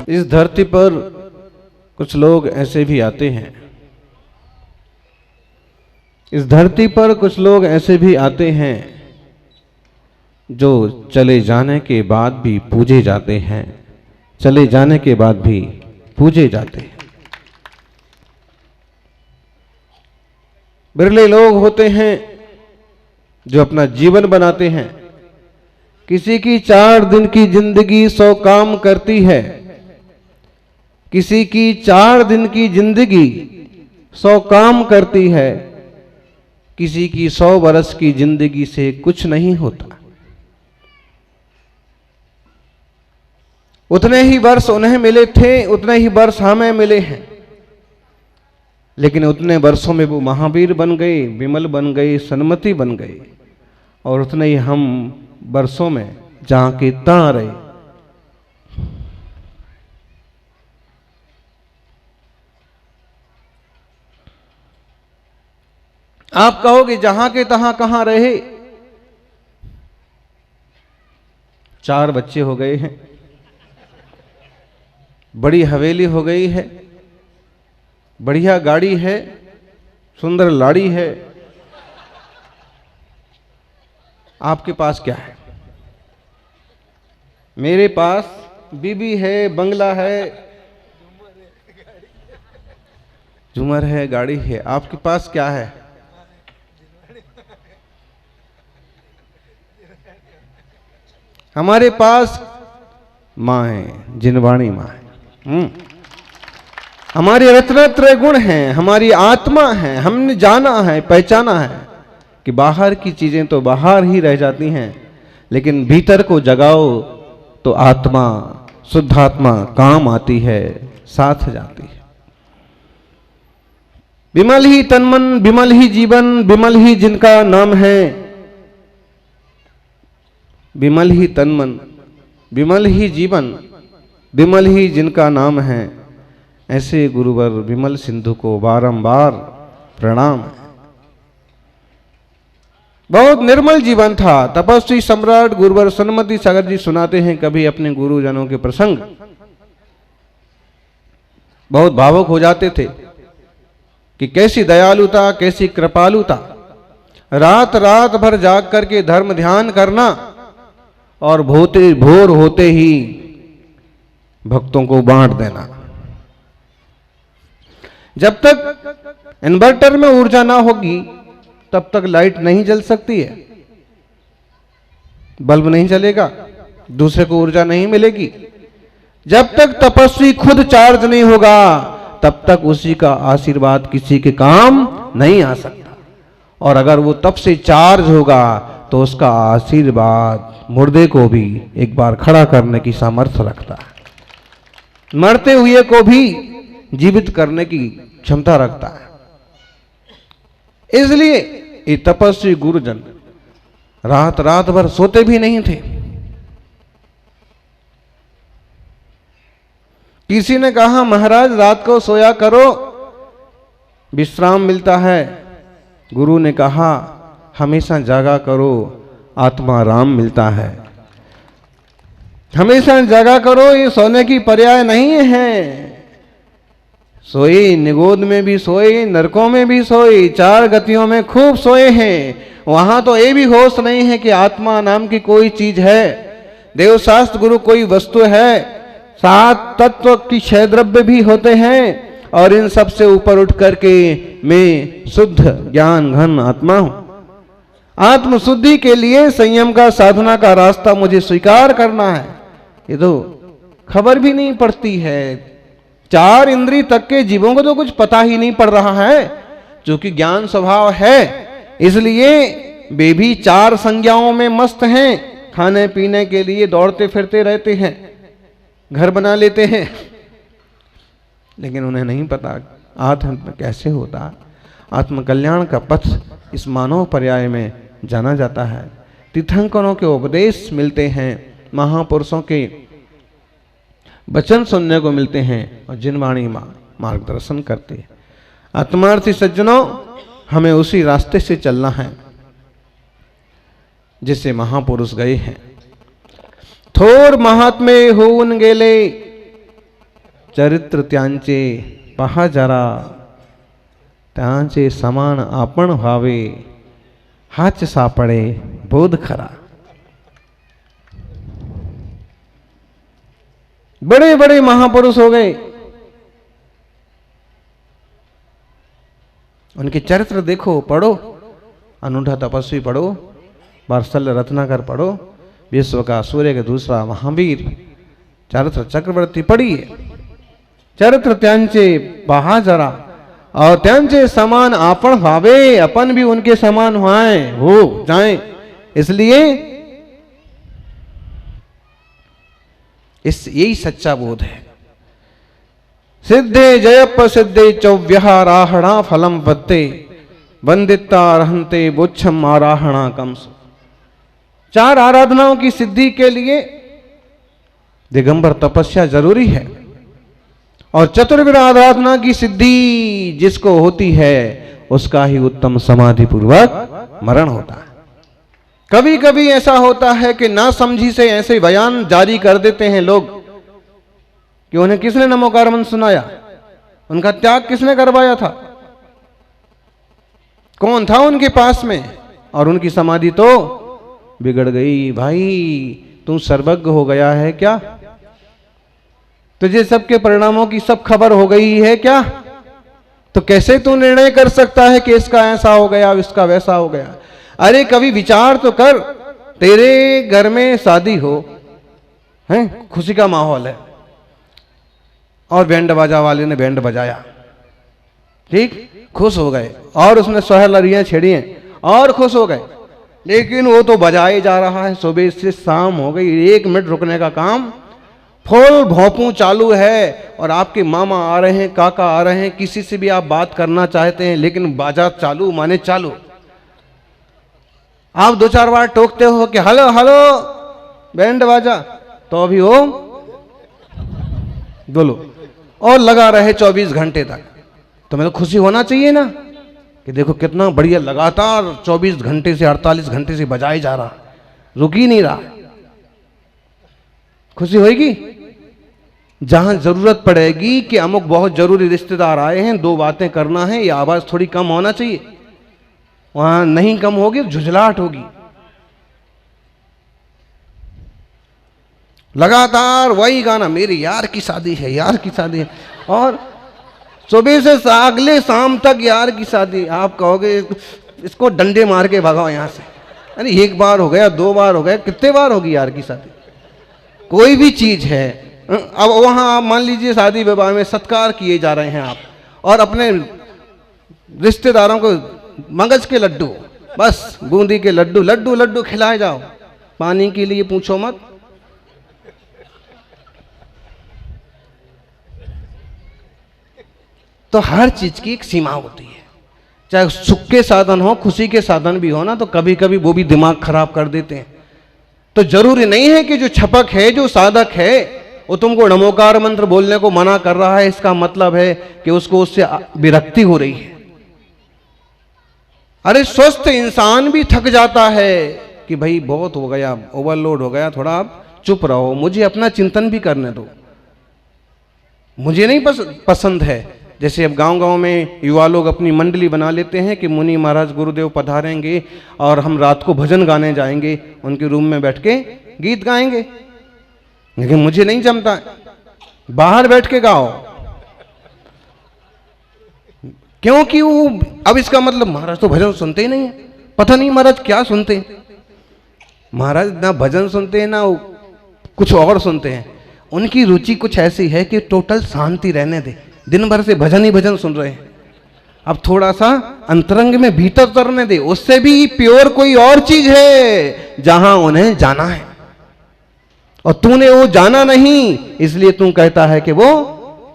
इस धरती पर कुछ लोग ऐसे भी आते हैं, इस धरती पर कुछ लोग ऐसे भी आते हैं जो चले जाने के बाद भी पूजे जाते हैं, चले जाने के बाद भी पूजे जाते हैं। बिरले लोग होते हैं जो अपना जीवन बनाते हैं। किसी की 4 दिन की जिंदगी 100 काम करती है, किसी की 4 दिन की जिंदगी 100 काम करती है, किसी की 100 बरस की जिंदगी से कुछ नहीं होता। उतने ही वर्ष उन्हें मिले थे, उतने ही वर्ष हमें मिले हैं, लेकिन उतने वर्षों में वो महावीर बन गए, विमल बन गए, सन्मति बन गए, और उतने ही हम वर्षों में जहां के तहां रहे। आप कहोगे जहां के तहां कहां रहे? 4 बच्चे हो गए हैं, बड़ी हवेली हो गई है, बढ़िया गाड़ी है, सुंदर लाड़ी है। आपके पास क्या है? मेरे पास बीबी है, बंगला है, झूमर है, गाड़ी है। आपके पास क्या है? हमारे पास मां है, जिनवाणी मां है। हमारे रत्नत्रय गुण हैं, हमारी आत्मा है। हमने जाना है, पहचाना है कि बाहर की चीजें तो बाहर ही रह जाती हैं, लेकिन भीतर को जगाओ तो आत्मा, शुद्ध आत्मा काम आती है, साथ जाती है। विमल ही तन मन, विमल ही जीवन, विमल ही जिनका नाम है। विमल ही तन मन, विमल ही जीवन, विमल ही जिनका नाम है। ऐसे गुरुवर विमल सिंधु को बारंबार प्रणाम। बहुत निर्मल जीवन था। तपस्वी सम्राट गुरुवर सन्मति सागर जी सुनाते हैं कभी अपने गुरुजनों के प्रसंग। बहुत भावुक हो जाते थे कि कैसी दयालुता, कैसी कृपालुता। रात रात भर जाग करके धर्म ध्यान करना और भोर होते ही भक्तों को बांट देना। जब तक इन्वर्टर में ऊर्जा ना होगी तब तक लाइट नहीं जल सकती है, बल्ब नहीं जलेगा, दूसरे को ऊर्जा नहीं मिलेगी। जब तक तपस्वी खुद चार्ज नहीं होगा तब तक उसी का आशीर्वाद किसी के काम नहीं आ सकता। और अगर वो तब से चार्ज होगा तो उसका आशीर्वाद मुर्दे को भी एक बार खड़ा करने की सामर्थ्य रखता है, मरते हुए को भी जीवित करने की क्षमता रखता है। इसलिए ये तपस्वी गुरुजन रात रात भर सोते भी नहीं थे। किसी ने कहा महाराज रात को सोया करो, विश्राम मिलता है। गुरु ने कहा हमेशा जागा करो, आत्मा राम मिलता है। हमेशा जागा करो, ये सोने की पर्याय नहीं है। सोए निगोद में भी सोए, नरकों में भी सोए, 4 गतियों में खूब सोए हैं। वहां तो ये भी होश नहीं है कि आत्मा नाम की कोई चीज है, देवशास्त्र गुरु कोई वस्तु है। 7 तत्व की 6 द्रव्य भी होते हैं और इन सब से ऊपर उठ करके मैं शुद्ध ज्ञान घन आत्मा हूं। आत्म शुद्धि के लिए संयम का, साधना का रास्ता मुझे स्वीकार करना है। ये तो खबर भी नहीं पड़ती है। 4 इंद्रिय तक के जीवों को तो कुछ पता ही नहीं पड़ रहा है, जो कि ज्ञान स्वभाव है। इसलिए वे भी 4 संज्ञाओं में मस्त हैं। खाने पीने के लिए दौड़ते फिरते रहते हैं, घर बना लेते हैं, लेकिन उन्हें नहीं पता आत्म कैसे होता। आत्मकल्याण का पथ इस मानव पर्याय में जाना जाता है। तीर्थंकरों के उपदेश मिलते हैं, महापुरुषों के वचन सुनने को मिलते हैं और जिनवाणी मार्गदर्शन करते हैं। आत्मार्थी सज्जनों, हमें उसी रास्ते से चलना है। जिसे महापुरुष गए हैं। थोर महात्मे होऊन गेले, चरित्र त्यांचे पहा जरा, त्यांचे समान आपण व्हावे, हाच सापडे बोध खरा। बड़े बड़े महापुरुष हो गए, उनके चरित्र देखो, पढ़ो, अनूठा तपस्वी पढ़ो, वात्सल्य रत्नाकर पढ़ो, विश्व का सूर्य के दूसरा महावीर चरित्र चक्रवर्ती पढ़िए। चरित्र त्यांचे पहा जरा, और त्यांचे समान आपण भावे, अपन भी उनके समान हो जाएं। इसलिए यही सच्चा बोध है। सिद्धे जयप सिद्धे चौव्यहाराहणा फलम वत्ते, वंदिता रहंते बुच्छम आराहणा कमस। 4 आराधनाओं की सिद्धि के लिए दिगंबर तपस्या जरूरी है, और चतुर्विध आराधना की सिद्धि जिसको होती है उसका ही उत्तम समाधि पूर्वक मरण होता है। कभी कभी ऐसा होता है कि ना समझी से ऐसे बयान जारी कर देते हैं लोग कि उन्हें किसने नमोकार मंत्र सुनाया, उनका त्याग किसने करवाया था, कौन था उनके पास में, और उनकी समाधि तो बिगड़ गई। भाई तू सर्वज्ञ हो गया है क्या? तुझे सबके परिणामों की सब खबर हो गई है क्या? तो कैसे तू निर्णय कर सकता है कि इसका ऐसा हो गया, इसका वैसा हो गया? अरे कभी विचार तो कर, तेरे घर में शादी हो, हैं, खुशी का माहौल है, और बैंड बाजा वाले ने बैंड बजाया, ठीक, खुश हो गए, और उसने सोहलरियां छेड़ी हैं और खुश हो गए, लेकिन वो तो बजाए जा रहा है, सुबह से शाम हो गई, 1 मिनट रुकने का काम, फुल भोंपू चालू है, और आपके मामा आ रहे हैं, काका आ रहे हैं, किसी से भी आप बात करना चाहते हैं, लेकिन बाजा चालू माने चालू। आप 2-4 बार टोकते हो कि हेलो हेलो बैंड बाजा, तो अभी वो बोलो, और लगा रहे 24 घंटे तक। तो मैं तो खुशी होना चाहिए ना कि देखो कितना बढ़िया, लगातार 24 घंटे से 48 घंटे से बजाए जा रहा, रुक ही नहीं रहा। खुशी होगी? जहां जरूरत पड़ेगी कि अमुक बहुत जरूरी रिश्तेदार आए हैं, 2 बातें करना है, ये आवाज थोड़ी कम होना चाहिए, वहां नहीं कम होगी, झुझलाहट होगी। लगातार वही गाना, मेरी यार की शादी है, यार की शादी है, और सुबह से अगले शाम तक यार की शादी। आप कहोगे इसको डंडे मार के भगाओ यहां से। अरे 1 बार हो गया, 2 बार हो गया, कितने बार होगी यार की शादी? कोई भी चीज है, अब वहां आप मान लीजिए शादी विवाह में सत्कार किए जा रहे हैं आप, और अपने रिश्तेदारों को मगज के लड्डू, बस बूंदी के लड्डू लड्डू लड्डू खिलाए जाओ, पानी के लिए पूछो मत। तो हर चीज की एक सीमा होती है, चाहे सुख के साधन हो, खुशी के साधन भी हो ना, तो कभी कभी वो भी दिमाग खराब कर देते हैं। तो जरूरी नहीं है कि जो छपक है, जो साधक है, वो तुमको नमोकार मंत्र बोलने को मना कर रहा है, इसका मतलब है कि उसको उससे विरक्ति हो रही है। अरे स्वस्थ इंसान भी थक जाता है कि भाई बहुत हो गया, ओवरलोड हो गया, थोड़ा आप चुप रहो, मुझे अपना चिंतन भी करने दो। मुझे नहीं पसंद है, जैसे अब गांव-गांव में युवा लोग अपनी मंडली बना लेते हैं कि मुनि महाराज गुरुदेव पधारेंगे और हम रात को भजन गाने जाएंगे, उनके रूम में बैठ के गीत गाएंगे। लेकिन मुझे नहीं जमता, बाहर बैठ के गाओ। क्योंकि वो, अब इसका मतलब महाराज तो भजन सुनते ही नहीं है, पता नहीं महाराज क्या सुनते हैं। महाराज ना भजन सुनते हैं ना कुछ और सुनते हैं, उनकी रुचि कुछ ऐसी है कि टोटल शांति रहने दे, दिन भर से भजन ही भजन सुन रहे हैं, अब थोड़ा सा अंतरंग में भीतर उतरने दे, उससे भी प्योर कोई और चीज है जहां उन्हें जाना है, और तूने वो जाना नहीं, इसलिए तू कहता है कि वो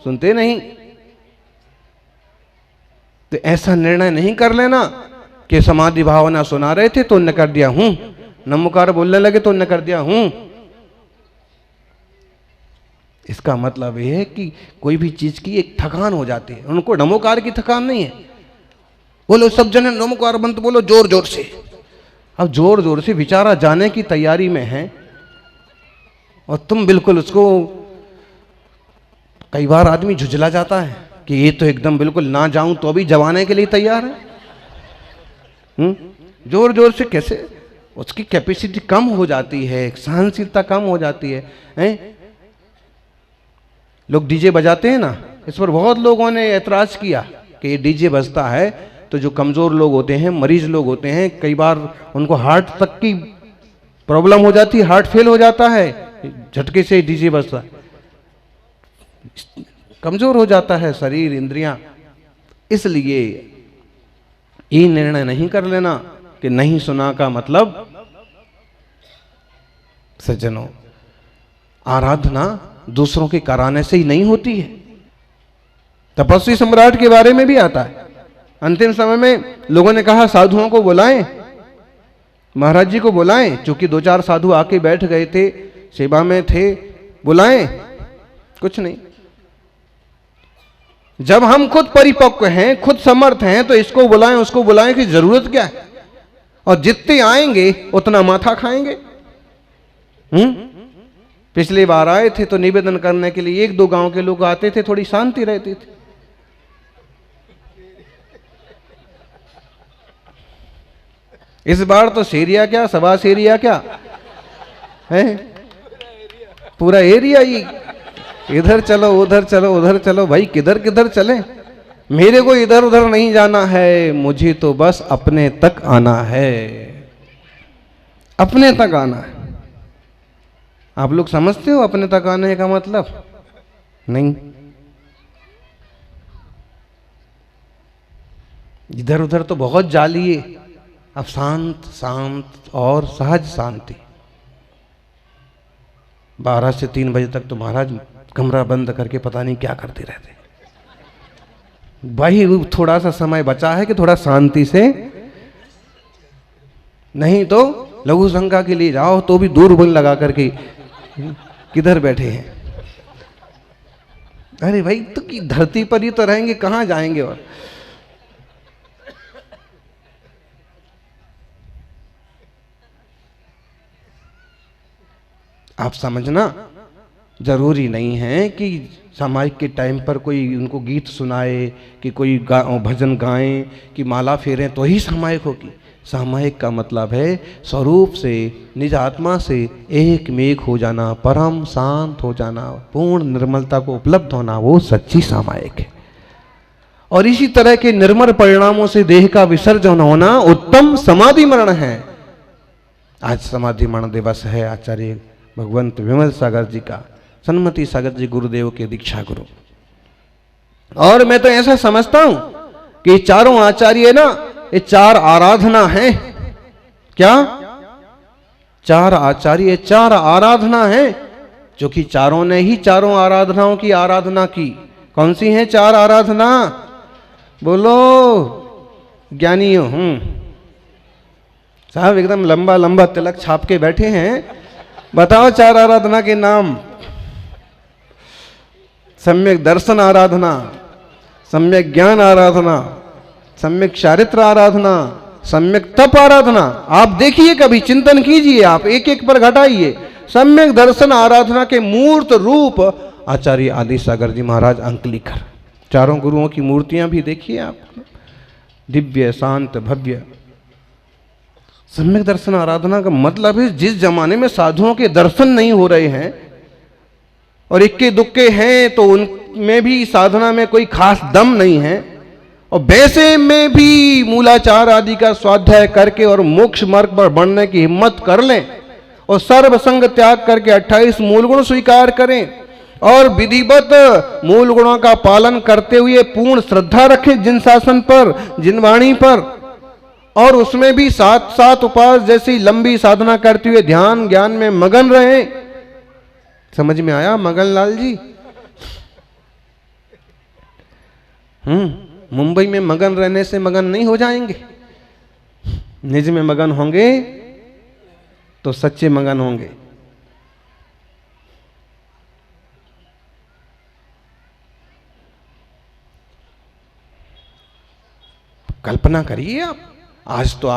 सुनते नहीं। तो ऐसा निर्णय नहीं कर लेना कि समाधि भावना सुना रहे थे तो उन्हें कर दिया हूं, नमोकार बोलने लगे तो उन्हें कर दिया हूं। इसका मतलब यह है कि कोई भी चीज की एक थकान हो जाती है, उनको नमोकार की थकान नहीं है। बोलो सब जने नमोकार मंत्र बोलो जोर जोर से, अब जोर जोर से बेचारा जाने की तैयारी में है और तुम बिल्कुल उसको, कई बार आदमी झुझला जाता है कि ये तो एकदम बिल्कुल ना जाऊं तो भी जवाने के लिए तैयार है। जोर जोर से कैसे, उसकी कैपेसिटी कम हो जाती है, सहनशीलता कम हो जाती है, हैं? लोग डीजे बजाते हैं ना, इस पर बहुत लोगों ने ऐतराज किया कि ये डीजे बजता है तो जो कमजोर लोग होते हैं, मरीज लोग होते हैं, कई बार उनको हार्ट तक की प्रॉब्लम हो जाती है, हार्ट फेल हो जाता है झटके से डीजे बजता है, कमजोर हो जाता है शरीर, इंद्रियां। इसलिए ये निर्णय नहीं कर लेना कि नहीं सुना का मतलब, सज्जनों, आराधना दूसरों के कराने से ही नहीं होती है। तपस्वी सम्राट के बारे में भी आता है। अंतिम समय में लोगों ने कहा साधुओं को बुलाएं, महाराज जी को बुलाएं, क्योंकि 2-4 साधु आके बैठ गए थे, सेवा में थे, बुलाएं, कुछ नहीं। जब हम खुद परिपक्व हैं, खुद समर्थ हैं, तो इसको बुलाएं उसको बुलाएं की जरूरत क्या है? और जितने आएंगे उतना माथा खाएंगे। पिछली बार आए थे तो निवेदन करने के लिए 1-2 गांव के लोग आते थे, थोड़ी शांति रहती थी। इस बार तो शेरिया क्या, सवा शेरिया क्या है, पूरा एरिया ही, इधर चलो उधर चलो उधर चलो, भाई किधर किधर चले? मेरे को इधर उधर नहीं जाना है, मुझे तो बस अपने तक आना है, अपने तक आना है। आप लोग समझते हो अपने तक आने का मतलब? नहीं, इधर उधर तो बहुत जालिए। अब शांत शांत और सहज शांति। 12 से 3 बजे तक तो महाराज कमरा बंद करके पता नहीं क्या करते रहते। भाई थोड़ा सा समय बचा है कि थोड़ा शांति से, नहीं तो लघु शंका के लिए जाओ तो भी दूरबीन लगा करके किधर बैठे हैं। अरे भाई तो की धरती पर ही तो रहेंगे, कहां जाएंगे? और आप समझना, जरूरी नहीं है कि सामायिक के टाइम पर कोई उनको गीत सुनाए, कि कोई भजन गाएं, कि माला फेरें तो ही सामायिक होगी। सामायिक का मतलब है स्वरूप से, निज आत्मा से एक मेक हो जाना, परम शांत हो जाना, पूर्ण निर्मलता को उपलब्ध होना, वो सच्ची सामायिक है। और इसी तरह के निर्मल परिणामों से देह का विसर्जन होना उत्तम समाधि मरण है। आज समाधि मरण दिवस है आचार्य भगवंत विमल सागर जी का, सन्मति सागर जी गुरुदेव के दीक्षा गुरु। और मैं तो ऐसा समझता हूं कि चारों आचार्य ना, ये 4 आराधना है। क्या? 4 आचार्य, 4 आराधना है, जो कि चारों ने ही चारों आराधनाओं की आराधना की। कौन सी हैं 4 आराधना? बोलो ज्ञानियों। साहब एकदम लंबा लंबा तिलक छाप के बैठे हैं, बताओ 4 आराधना के नाम। सम्यक दर्शन आराधना, सम्यक ज्ञान आराधना, सम्यक चारित्र आराधना, सम्यक तप आराधना। आप देखिए, कभी चिंतन कीजिए, आप एक एक पर घटाइए। सम्यक दर्शन आराधना के मूर्त रूप आचार्य आदि सागर जी महाराज अंकलिकर। चारों गुरुओं की मूर्तियां भी देखिए आप, दिव्य शांत भव्य। सम्यक दर्शन आराधना का मतलब है जिस जमाने में साधुओं के दर्शन नहीं हो रहे हैं और इक्के दुक्के हैं, तो उनमें भी साधना में कोई खास दम नहीं है, और वैसे में भी मूलाचार आदि का स्वाध्याय करके और मोक्ष मार्ग पर बढ़ने की हिम्मत कर लें और सर्वसंग त्याग करके 28 मूल गुण स्वीकार करें और विधिवत मूल गुणों का पालन करते हुए पूर्ण श्रद्धा रखें जिन शासन पर, जिन वाणी पर, और उसमें भी 7 उपास जैसी लंबी साधना करते हुए ध्यान ज्ञान में मगन रहे। समझ में आया मगन लाल जी? मुंबई में मगन रहने से मगन नहीं हो जाएंगे। निज में मगन होंगे तो सच्चे मगन होंगे। कल्पना करिए आप, आज तो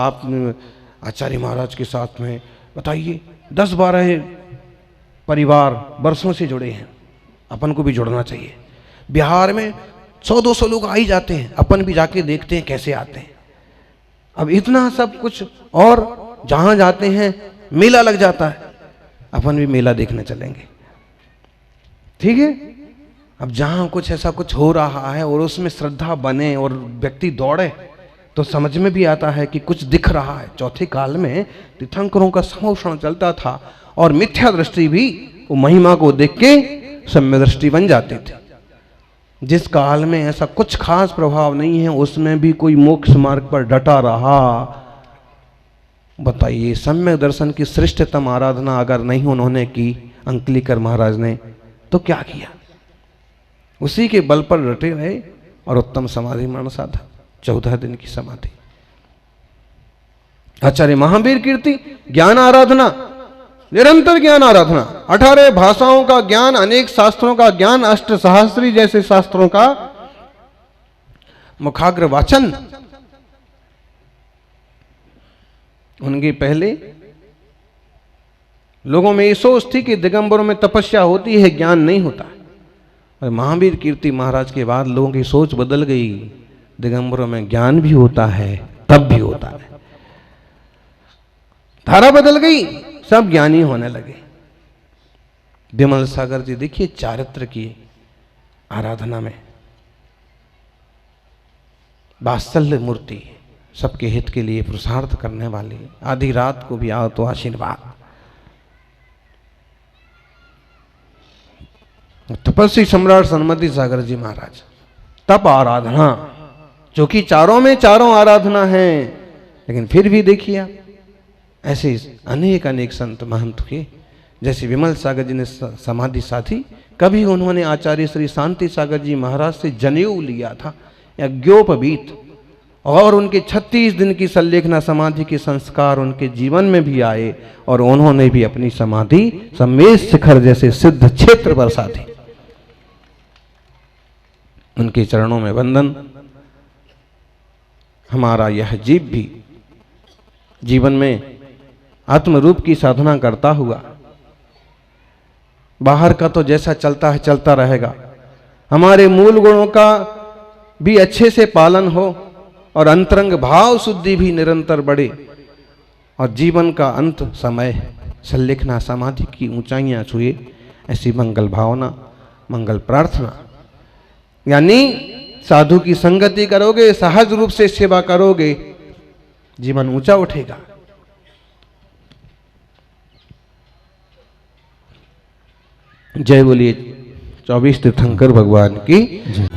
आचार्य महाराज के साथ में बताइए 10-12 परिवार वर्षों से जुड़े हैं, अपन को भी जुड़ना चाहिए। बिहार में 100-200 लोग आ ही जाते हैं, अपन भी जाके देखते हैं कैसे आते हैं। अब इतना सब कुछ, और जहां जाते हैं मेला लग जाता है, अपन भी मेला देखने चलेंगे, ठीक है। अब जहां कुछ ऐसा कुछ हो रहा है और उसमें श्रद्धा बने और व्यक्ति दौड़े तो समझ में भी आता है कि कुछ दिख रहा है। चौथे काल में तीर्थंकरों का समोषण चलता था और मिथ्या दृष्टि भी वो महिमा को देख के सम्य दृष्टि बन जाते थे। जिस काल में ऐसा कुछ खास प्रभाव नहीं है उसमें भी कोई मोक्ष मार्ग पर डटा रहा। बताइए, सम्यक दर्शन की श्रेष्ठतम आराधना अगर नहीं उन्होंने की अंकलीकर महाराज ने, तो क्या किया? उसी के बल पर डटे रहे और उत्तम समाधि मरण साधा, 14 दिन की समाधि। आचार्य महावीर कीर्ति ज्ञान आराधना, निरंतर ज्ञान आराधना, 18 भाषाओं का ज्ञान, अनेक शास्त्रों का ज्ञान, अष्टसहस्त्री जैसे शास्त्रों का मुखाग्र वाचन। उनके पहले लोगों में ये सोच थी कि दिगंबरों में तपस्या होती है, ज्ञान नहीं होता। और महावीर कीर्ति महाराज के बाद लोगों की सोच बदल गई, दिगंबरों में ज्ञान भी होता है, तब भी होता है। धारा बदल गई, सब ज्ञानी होने लगे। विमल सागर जी देखिए चारित्र की आराधना में वात्सल्य मूर्ति, सबके हित के लिए पुरुषार्थ करने वाली, आधी रात को भी आओ तो आशीर्वाद। तपस्वी सम्राट सन्मति सागर जी महाराज, तप आराधना, जो कि चारों में चारों आराधना है, लेकिन फिर भी देखिए आप ऐसे अनेक अनेक संत महंत हुए। जैसे विमल सागर जी ने समाधि साधी, कभी उन्होंने आचार्य श्री शांति सागर जी महाराज से जनेऊ लिया था, यज्ञोपवीत, और उनके 36 दिन की संलेखना समाधि के संस्कार उनके जीवन में भी आए और उन्होंने भी अपनी समाधि सम्मेश शिखर जैसे सिद्ध क्षेत्र पर साधी। उनके चरणों में वंदन। हमारा यह जीव भी जीवन में आत्मरूप की साधना करता हुआ, बाहर का तो जैसा चलता है चलता रहेगा, हमारे मूल गुणों का भी अच्छे से पालन हो और अंतरंग भाव शुद्धि भी निरंतर बढ़े और जीवन का अंत समय संलेखना समाधि की ऊंचाइयां छुए, ऐसी मंगल भावना, मंगल प्रार्थना। यानी साधु की संगति करोगे, सहज रूप से सेवा करोगे, जीवन ऊंचा उठेगा। जय बोलिए 24 तीर्थंकर भगवान की जय।